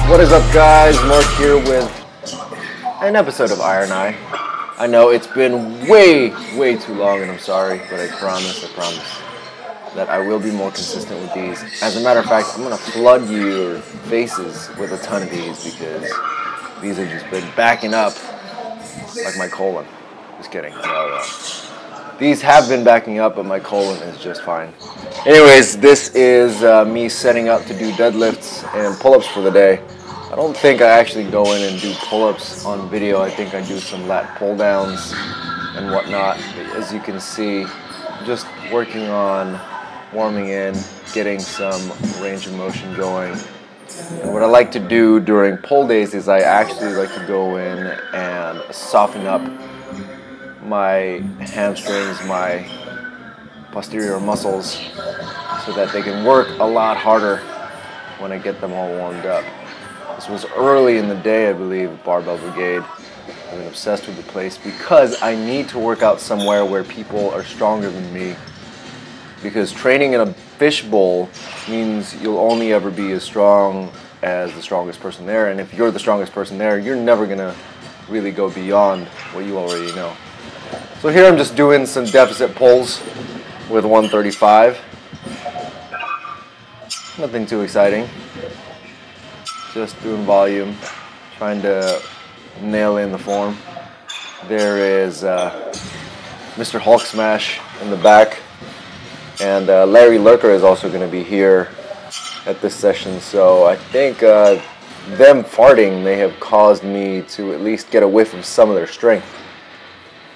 What is up, guys? Mark here with an episode of Iron Eye. I know it's been way too long, and I'm sorry, but I promise that I will be more consistent with these. As a matter of fact, I'm going to flood your faces with a ton of these because these have just been backing up like my colon. Just kidding. No. These have been backing up, but my colon is just fine. Anyways, this is me setting up to do deadlifts and pull-ups for the day. I don't think I actually go in and do pull-ups on video. I think I do some lat pull-downs and whatnot. As you can see, just working on warming in, getting some range of motion going. And what I like to do during pull days is I actually like to go in and soften up my hamstrings, my posterior muscles, so that they can work a lot harder when I get them all warmed up. This was early in the day, I believe, Barbell Brigade. I've been obsessed with the place because I need to work out somewhere where people are stronger than me. Because training in a fishbowl means you'll only ever be as strong as the strongest person there, and if you're the strongest person there, you're never gonna really go beyond what you already know. So here I'm just doing some deficit pulls with 135. Nothing too exciting. Just doing volume, trying to nail in the form. There is Mr. Hulk Smash in the back, and Larry Lurker is also going to be here at this session. So I think them farting may have caused me to at least get a whiff of some of their strength.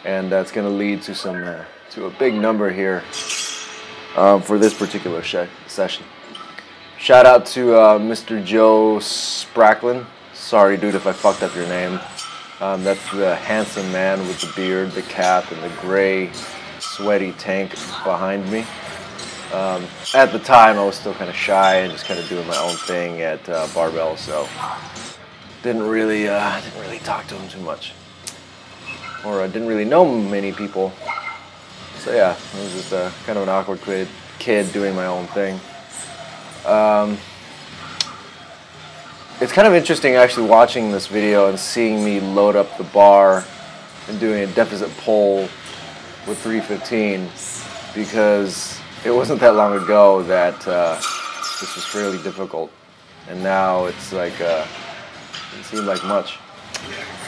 And that's going to lead to some to a big number here for this particular session. Shout out to Mr. Joe Spracklin. Sorry, dude, if I fucked up your name. That's the handsome man with the beard, the cap, and the gray, sweaty tank behind me. At the time, I was still kind of shy and just kind of doing my own thing at Barbell, so didn't really talk to him too much. Or I didn't really know many people. So yeah, it was just kind of an awkward kid doing my own thing. It's kind of interesting actually watching this video and seeing me load up the bar and doing a deficit pull with 315, because it wasn't that long ago that this was fairly difficult, and now it's like it seemed like much.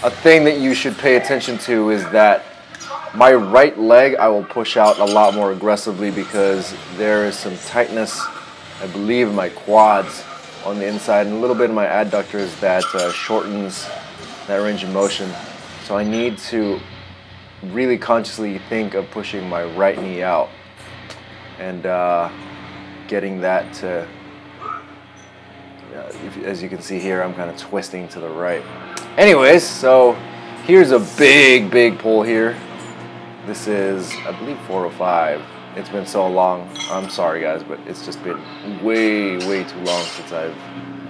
A thing that you should pay attention to is that my right leg I will push out a lot more aggressively because there is some tightness, I believe, in my quads on the inside, and a little bit in my adductors that shortens that range of motion. So I need to really consciously think of pushing my right knee out and getting that to, as you can see here, I'm kind of twisting to the right. Anyways, so here's a big pull here. This is, I believe, 405. It's been so long. I'm sorry, guys, but it's just been way too long since I've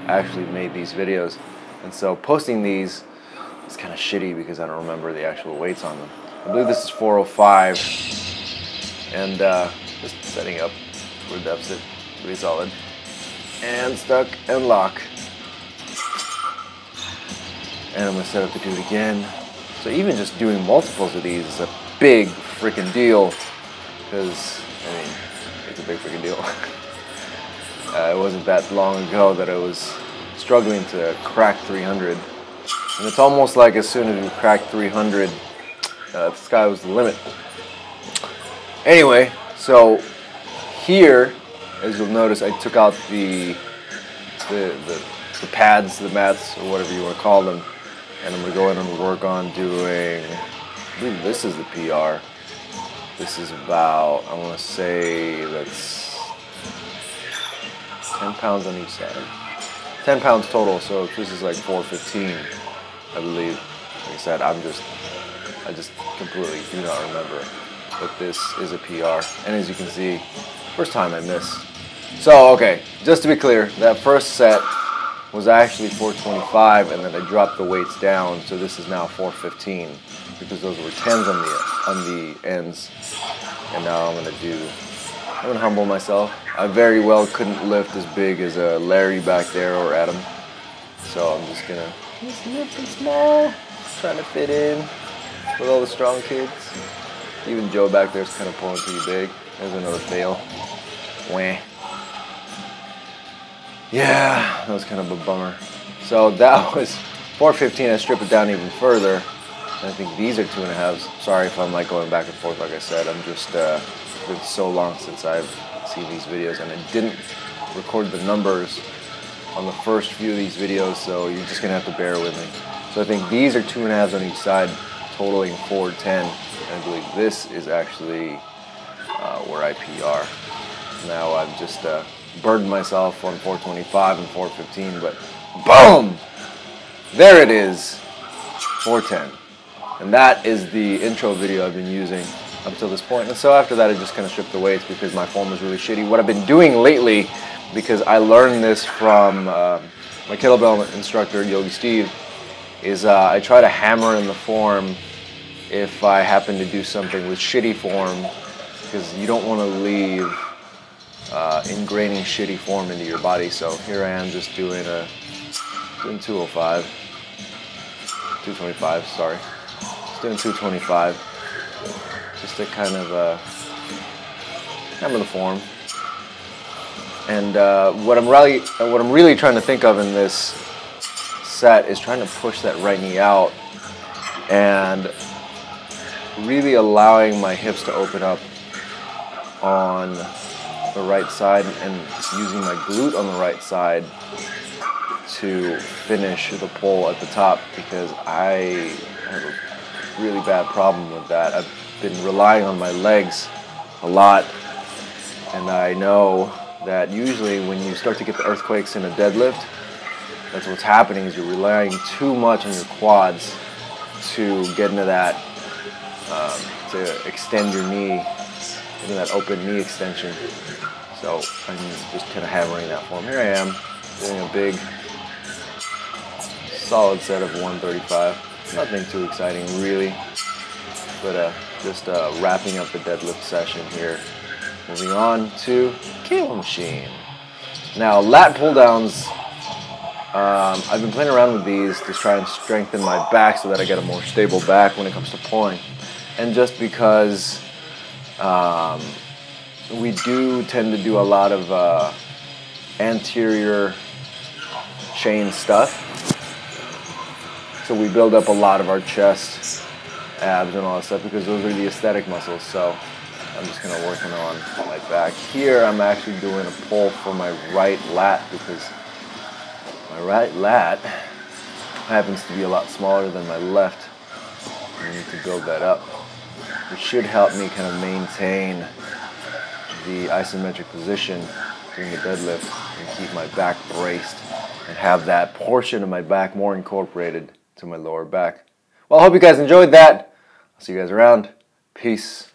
actually made these videos. And so posting these is kind of shitty because I don't remember the actual weights on them. I believe this is 405. And just setting up for a deficit. Pretty solid. And stuck and lock. And I'm going to set up to do it again. So even just doing multiples of these is a big freaking deal. Because, I mean, it's a big freaking deal. It wasn't that long ago that I was struggling to crack 300. And it's almost like as soon as you crack 300, the sky was the limit. Anyway, so here, as you'll notice, I took out the pads, the mats, or whatever you want to call them. And I'm going to go in and work on doing, I believe this is the PR. This is about, I want to say that's 10 pounds on each side. 10 pounds total, so this is like 415, I believe. Like I said, I just completely do not remember. But this is a PR. And as you can see, first time I miss. So, okay, just to be clear, that first set was actually 425, and then I dropped the weights down, so this is now 415 because those were 10s on the ends. And now I'm gonna humble myself. I very well couldn't lift as big as Larry back there or Adam. So I'm just gonna lift it small, trying to fit in with all the strong kids. Even Joe back there is kind of pulling pretty big. There's another fail. Wah. Yeah, that was kind of a bummer. So that was 415. I strip it down even further. I think these are 2.5s. Sorry if I'm like going back and forth. Like I said, I'm just it's been so long since I've seen these videos, and I didn't record the numbers on the first few of these videos, so you're just gonna have to bear with me. So I think these are 2.5s on each side, totaling 410. And I believe this is actually where I PR. Now I've just burdened myself on 425 and 415, but boom! There it is, 410. And that is the intro video I've been using up till this point. And so after that, I just kind of stripped the weights because my form was really shitty. What I've been doing lately, because I learned this from my kettlebell instructor, Yogi Steve, is I try to hammer in the form if I happen to do something with shitty form, because you don't want to leave ingraining shitty form into your body. So here I am just doing 205, 225, sorry. Doing 225, just to kind of hammer the form. And what I'm really trying to think of in this set is trying to push that right knee out and really allowing my hips to open up on the right side and using my glute on the right side to finish the pull at the top, because I have a really bad problem with that. I've been relying on my legs a lot, and I know that usually when you start to get the earthquakes in a deadlift, that's what's happening, is you're relying too much on your quads to get into that, to extend your knee, into that open knee extension. So I'm just kind of hammering that form. Here I am, doing a big, solid set of 135. Nothing too exciting really, but just wrapping up the deadlift session here. Moving on to cable machine. Now lat pull downs, I've been playing around with these to try and strengthen my back so that I get a more stable back when it comes to pulling. And just because we do tend to do a lot of anterior chain stuff, so we build up a lot of our chest, abs, and all that stuff because those are the aesthetic muscles. So I'm just kind of working on my back. Here I'm actually doing a pull for my right lat because my right lat happens to be a lot smaller than my left. I need to build that up. It should help me kind of maintain the isometric position during the deadlift and keep my back braced and have that portion of my back more incorporated to my lower back. Well, I hope you guys enjoyed that. I'll see you guys around. Peace.